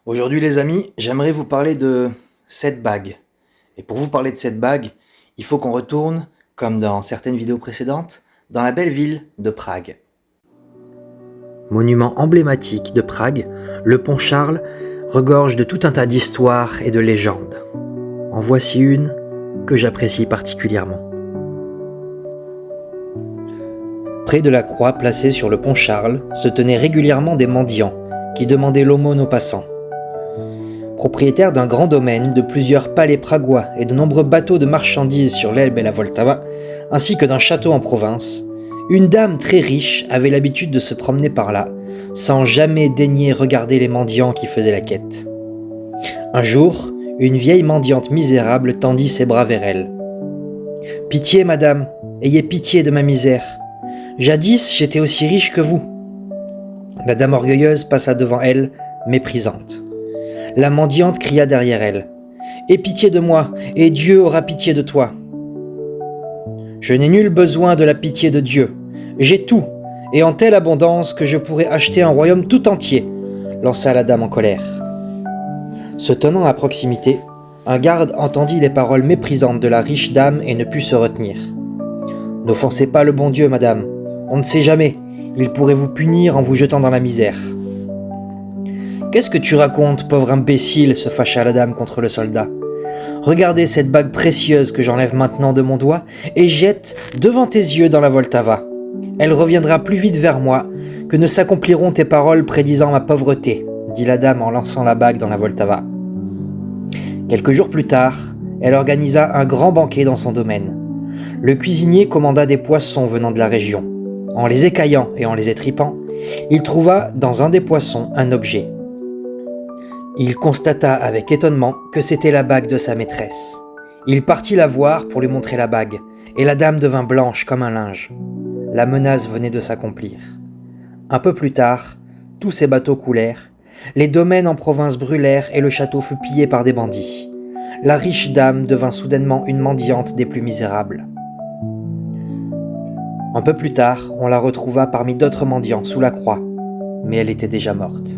Aujourd'hui les amis, j'aimerais vous parler de cette bague. Et pour vous parler de cette bague, il faut qu'on retourne, comme dans certaines vidéos précédentes, dans la belle ville de Prague. Monument emblématique de Prague, le pont Charles regorge de tout un tas d'histoires et de légendes. En voici une que j'apprécie particulièrement. Près de la croix placée sur le pont Charles se tenaient régulièrement des mendiants qui demandaient l'aumône aux passants. Propriétaire d'un grand domaine, de plusieurs palais pragois et de nombreux bateaux de marchandises sur l'Elbe et la Vltava, ainsi que d'un château en province, une dame très riche avait l'habitude de se promener par là, sans jamais daigner regarder les mendiants qui faisaient la quête. Un jour, une vieille mendiante misérable tendit ses bras vers elle. « Pitié, madame, ayez pitié de ma misère. Jadis, j'étais aussi riche que vous. » La dame orgueilleuse passa devant elle, méprisante. La mendiante cria derrière elle. « Aie pitié de moi, et Dieu aura pitié de toi. »« Je n'ai nul besoin de la pitié de Dieu. J'ai tout, et en telle abondance que je pourrais acheter un royaume tout entier, » lança la dame en colère. Se tenant à proximité, un garde entendit les paroles méprisantes de la riche dame et ne put se retenir. « N'offensez pas le bon Dieu, madame. On ne sait jamais, il pourrait vous punir en vous jetant dans la misère. » « Qu'est-ce que tu racontes, pauvre imbécile ?» se fâcha la dame contre le soldat. « Regardez cette bague précieuse que j'enlève maintenant de mon doigt et jette devant tes yeux dans la Vltava. Elle reviendra plus vite vers moi que ne s'accompliront tes paroles prédisant ma pauvreté, » dit la dame en lançant la bague dans la Vltava. Quelques jours plus tard, elle organisa un grand banquet dans son domaine. Le cuisinier commanda des poissons venant de la région. En les écaillant et en les étripant, il trouva dans un des poissons un objet. Il constata avec étonnement que c'était la bague de sa maîtresse. Il partit la voir pour lui montrer la bague, et la dame devint blanche comme un linge. La menace venait de s'accomplir. Un peu plus tard, tous ses bateaux coulèrent, les domaines en province brûlèrent et le château fut pillé par des bandits. La riche dame devint soudainement une mendiante des plus misérables. Un peu plus tard, on la retrouva parmi d'autres mendiants sous la croix, mais elle était déjà morte.